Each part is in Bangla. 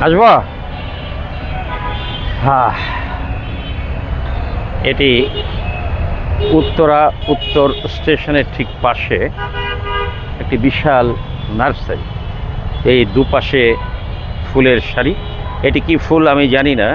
আসবো। হ্যাঁ, এটি উত্তর স্টেশনের ঠিক পাশে একটি বিশাল নার্সারি। এই দুপাশে ফুলের সারি। এটি কি ফুল আমি জানি না,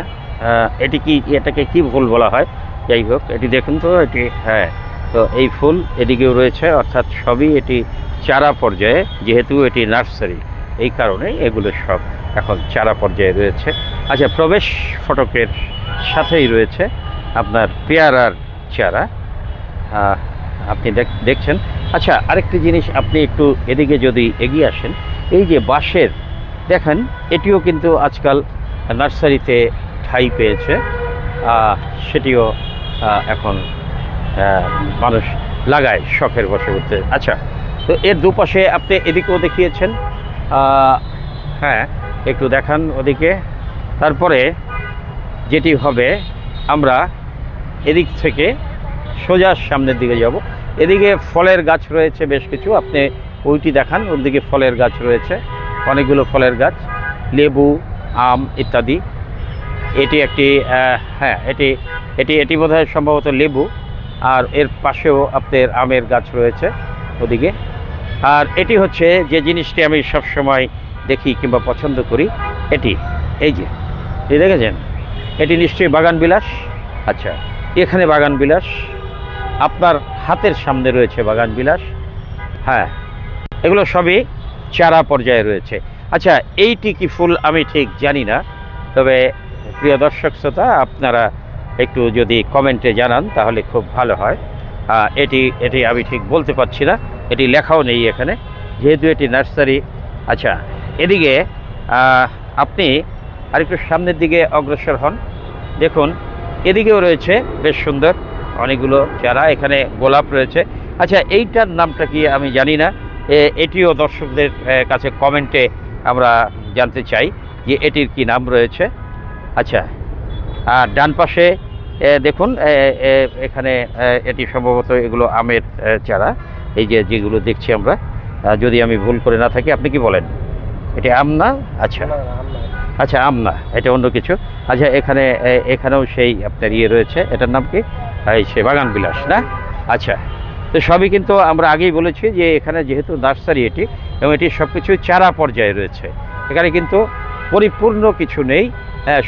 এটাকে কি ফুল বলা হয়। যাই হোক, এটি দেখুন তো, এটি হ্যাঁ, তো এই ফুল এদিকেও রয়েছে, অর্থাৎ সবই এটি চারা পর্যায়ে, যেহেতু এটি নার্সারি এই কারণে এগুলো সব এখন চারা পর্যায়ে রয়েছে। আচ্ছা, প্রবেশ ফটকের সাথেই রয়েছে আপনার পেয়ারার চারা, আপনি দেখছেন। আচ্ছা, আরেকটি জিনিস, আপনি একটু এদিকে যদি এগিয়ে আসেন, এই যে বাঁশের দেখেন, এটিও কিন্তু আজকাল নার্সারিতে ঠাঁই পেয়েছে, সেটিও এখন মানুষ লাগায় শখের বশে করতে। আচ্ছা, তো এর দুপাশে আপনি এদিকেও দেখিয়েছেন, হ্যাঁ একটু দেখান ওদিকে। তারপরে যেটি হবে, আমরা এদিক থেকে সোজা সামনের দিকে যাব। এদিকে ফলের গাছ রয়েছে বেশ কিছু, আপনি ওইটি দেখান, ওদিকে ফলের গাছ রয়েছে অনেকগুলো, ফলের গাছ, লেবু, আম ইত্যাদি। এটি একটি হ্যাঁ, এটি এটি এটি বোধহয় সম্ভবত লেবু, আর এর পাশেও আপনার আমের গাছ রয়েছে ওদিকে। আর এটি হচ্ছে যে জিনিসটি আমি সবসময় দেখি কিংবা পছন্দ করি, এটি এই যে দেখেছেন, এটি নিশ্চয়ই বাগান বিলাস। আচ্ছা, এখানে বাগান বিলাস, আপনার হাতের সামনে রয়েছে বাগান বিলাস। হ্যাঁ, এগুলো সবই চারা পর্যায়ে রয়েছে। আচ্ছা, এইটি কি ফুল আমি ঠিক জানি না, তবে প্রিয় দর্শক শ্রোতা, আপনারা একটু যদি কমেন্টে জানান তাহলে খুব ভালো হয়। এটি আমি ঠিক বলতে পারছি না, এটি লেখাও নেই এখানে, যেহেতু এটি নার্সারি। আচ্ছা, এদিকে আপনি আরেকটু সামনের দিকে অগ্রসর হন, দেখুন এদিকেও রয়েছে বেশ সুন্দর অনেকগুলো চারা, এখানে গোলাপ রয়েছে। আচ্ছা, এইটার নামটা কি আমি জানি না, এটিও দর্শকদের কাছে কমেন্টে আমরা জানতে চাই যে এটির কি নাম রয়েছে। আচ্ছা, আর ডান পাশে দেখুন, এখানে এটি সম্ভবত এগুলো আমের চারা, এই যেগুলো দেখছি আমরা, যদি আমি ভুল করে না থাকি। আপনি কি বলেন, এটি আম না? আচ্ছা আচ্ছা, আম না, এটা অন্য কিছু। আচ্ছা, এখানেও সেই আপনার রয়েছে, এটার নাম কি, সে বাগান বিলাস না? আচ্ছা, তো সবই কিন্তু আমরা আগেই বলেছি যে এখানে যেহেতু নার্সারি এটি, এবং এটি সব কিছু চারা পর্যায়ে রয়েছে, এখানে কিন্তু পরিপূর্ণ কিছু নেই,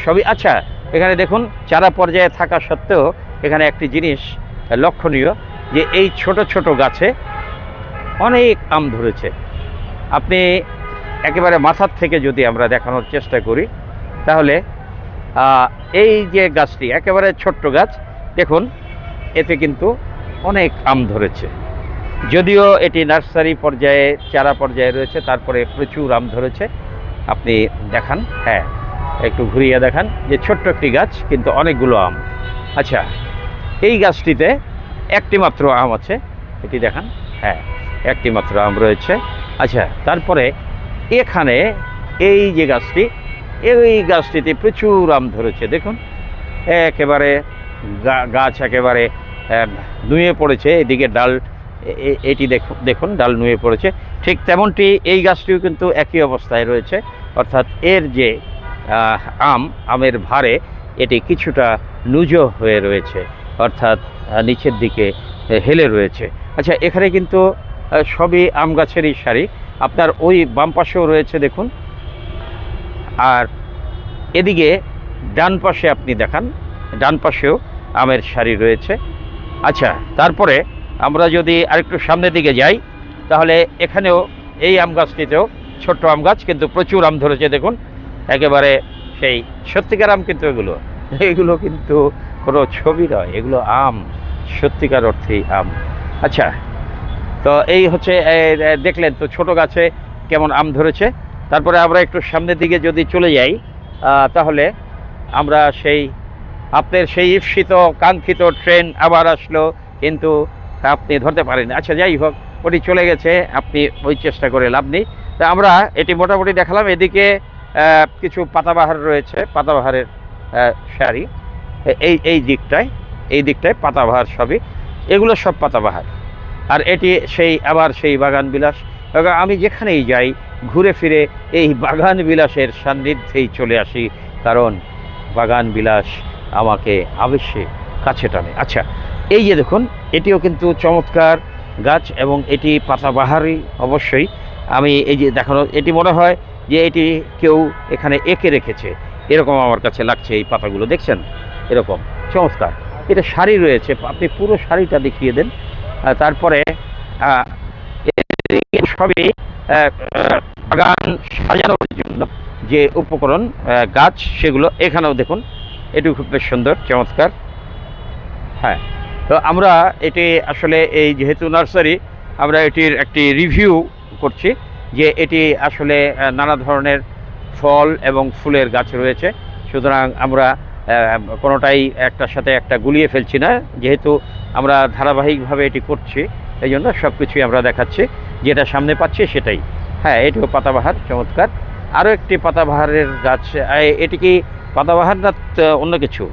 সবই। আচ্ছা, এখানে দেখুন, চারা পর্যায়ে থাকা সত্ত্বেও এখানে একটি জিনিস লক্ষণীয়, যে এই ছোট ছোট গাছে অনেক আম ধরেছে। আপনি একেবারে মাথার থেকে যদি আমরা দেখানোর চেষ্টা করি, তাহলে এই যে গাছটি একেবারে ছোট্ট গাছ, দেখুন এতে কিন্তু অনেক আম ধরেছে। যদিও এটি নার্সারি পর্যায়ে চারা পর্যায়ে রয়েছে, তারপরে প্রচুর আম ধরেছে। আপনি দেখান, হ্যাঁ একটু ঘুরিয়ে দেখান, যে ছোট্ট একটি গাছ কিন্তু অনেকগুলো আম। আচ্ছা, এই গাছটিতে একটি মাত্র আম আছে, এটি দেখান, হ্যাঁ একটি মাত্র আম রয়েছে। আচ্ছা, তারপরে এখানে এই যে গাছটি, এই গাছটিতে প্রচুর আম ধরেছে, দেখুন একেবারে গাছ একেবারে নুয়ে পড়েছে, এদিকে ডাল, এটি দেখুন ডাল নুয়ে পড়েছে। ঠিক তেমনটি এই গাছটিও কিন্তু একই অবস্থায় রয়েছে, অর্থাৎ এর যে আমের ভারে এটি কিছুটা নুজো হয়ে রয়েছে, অর্থাৎ নিচের দিকে হেলে রয়েছে। আচ্ছা, এখানে কিন্তু সবই আম গাছেরই সারি, আপনার ওই বাম পাশেও রয়েছে দেখুন, আর এদিকে ডান পাশে আপনি দেখান, ডান পাশেও আমের সারি রয়েছে। আচ্ছা, তারপরে আমরা যদি আরেকটু সামনের দিকে যাই, তাহলে এখানেও এই আম গাছটিতেও ছোট্ট আম গাছ, কিন্তু প্রচুর আম ধরেছে, দেখুন একেবারে সেই সত্যিকার আম, কিন্তু এগুলো কিন্তু কোনো ছবি নয়, এগুলো আম, সত্যিকার অর্থেই আম। আচ্ছা, তো এই হচ্ছে, দেখলেন তো ছোট গাছে কেমন আম ধরেছে। তারপরে আমরা একটু সামনের দিকে যদি চলে যাই, তাহলে আমরা আপনার সেই ঈপ্সিত কাঙ্ক্ষিত ট্রেন আবার আসলো, কিন্তু আপনি ধরতে পারেন। আচ্ছা, যাই হোক, ওটি চলে গেছে, আপনি ওই চেষ্টা করে লাভ নেই। তা আমরা এটি মোটামুটি দেখালাম। এদিকে কিছু পাতাবাহার রয়েছে, পাতাবাহারের সারি, এই দিকটায় পাতাবাহার সবই, এগুলো সব পাতাবাহার। আর এটি আবার সেই বাগান বিলাস। আমি যেখানেই যাই ঘুরে ফিরে এই বাগান বিলাসের সান্নিধ্যেই চলে আসি, কারণ বাগান বিলাস আমাকে অবশ্যই কাছে টানে। আচ্ছা, এই যে দেখুন, এটিও কিন্তু চমৎকার গাছ এবং এটি পাতাবাহারই অবশ্যই। আমি এই যে দেখানো, এটি মনে হয় যে এটি কেউ এখানে এঁকে রেখেছে, এরকম আমার কাছে লাগছে। এই পাতাগুলো দেখছেন, এরকম চমৎকার। এটা শাড়ি রয়েছে, আপনি পুরো শাড়িটা দেখিয়ে দেন। তারপরে সবই বাগান সাজানোর জন্য যে উপকরণ গাছ, সেগুলো এখানেও দেখুন, এটি খুব বেশ সুন্দর চমৎকার। হ্যাঁ, তো আমরা এটি আসলে এই যেহেতু নার্সারি, আমরা এটির একটি রিভিউ করছি যে এটি আসলে নানা ধরনের ফল এবং ফুলের গাছ রয়েছে। সুতরাং আমরা কোনোটাই একটার সাথে একটা গুলিয়ে ফেলছি না, যেহেতু আমরা ধারাবাহিকভাবে এটি করছি, এই জন্য সব কিছুই আমরা দেখাচ্ছি, যেটা সামনে পাচ্ছি সেটাই। হ্যাঁ, এটিও পাতাবাহার চমৎকার। আরও একটি পাতাবাহারের গাছ, এটি কি পাতাবাহার না অন্য কিছু?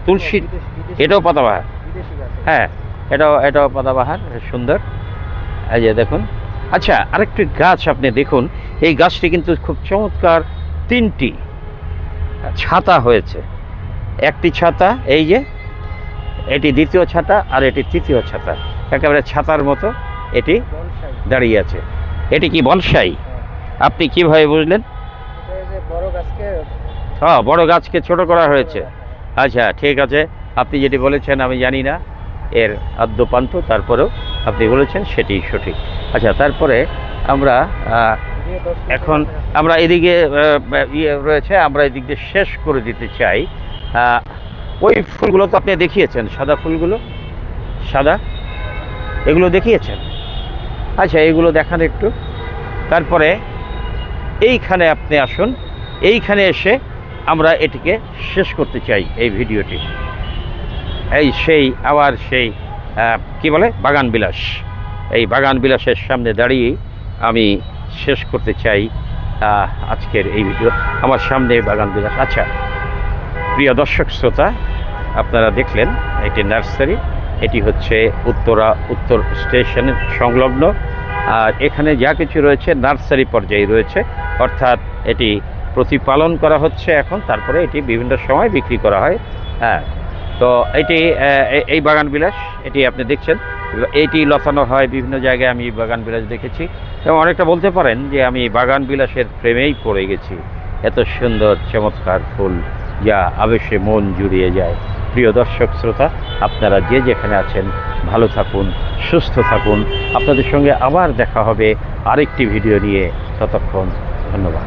তুলসী, এটাও পাতাবাহার। হ্যাঁ, এটাও পাতাবাহার, সুন্দর। এই যে দেখুন। আচ্ছা, আরেকটি গাছ আপনি দেখুন, এই গাছটি কিন্তু খুব চমৎকার, 3টি ছাতা হয়েছে। একটি ছাতা, এই যে এটি দ্বিতীয় ছাতা, আর এটি তৃতীয় ছাতা, একেবারে ছাতার মতো এটি দাঁড়িয়ে আছে। এটি কি বনসাই? আপনি কিভাবে বুঝলেন? হ্যাঁ, বড় গাছকে ছোট করা হয়েছে। আচ্ছা, ঠিক আছে, আপনি যেটি বলেছেন আমি জানি না এর আদ্যপান্ত, তারপরেও আপনি বলেছেন সেটি সঠিক। আচ্ছা, তারপরে আমরা এখন আমরা এদিকে ইয়ে রয়েছে, আমরা এদিক দিয়ে শেষ করে দিতে চাই। ওই ফুলগুলো তো আপনি দেখিয়েছেন, সাদা ফুলগুলো, সাদা, এগুলো দেখিয়েছেন। আচ্ছা, এগুলো দেখান একটু। তারপরে এইখানে আপনি আসুন, এইখানে এসে আমরা এটিকে শেষ করতে চাই, এই ভিডিওটি। এই সেই আবার সেই কি বলে বাগান বিলাস, এই বাগান বিলাসের সামনে দাঁড়িয়ে আমি শেষ করতে চাই আজকের এই ভিডিও। আমার সামনে বাগান বিলাস। আচ্ছা, প্রিয় দর্শক শ্রোতা, আপনারা দেখলেন এটি নার্সারি, এটি হচ্ছে উত্তর স্টেশনের সংলগ্ন। আর এখানে যা কিছু রয়েছে নার্সারি পর্যায়ে রয়েছে, অর্থাৎ এটি প্রতিপালন করা হচ্ছে এখন, তারপরে এটি বিভিন্ন সময় বিক্রি করা হয়। হ্যাঁ, তো এটি এই বাগান বিলাস, এটি আপনি দেখছেন, এটি লতানো হয় বিভিন্ন জায়গায়। আমি বাগান বিলাস দেখেছি এবং অনেকটা বলতে পারেন যে আমি বাগান বিলাসের প্রেমেই পড়ে গেছি। এত সুন্দর চমৎকার ফুল, যা আবেশে মন জুড়িয়ে যায়। প্রিয় দর্শক শ্রোতা, আপনারা যে যেখানে আছেন ভালো থাকুন, সুস্থ থাকুন। আপনাদের সঙ্গে আবার দেখা হবে আরেকটি ভিডিও নিয়ে। ততক্ষণ ধন্যবাদ।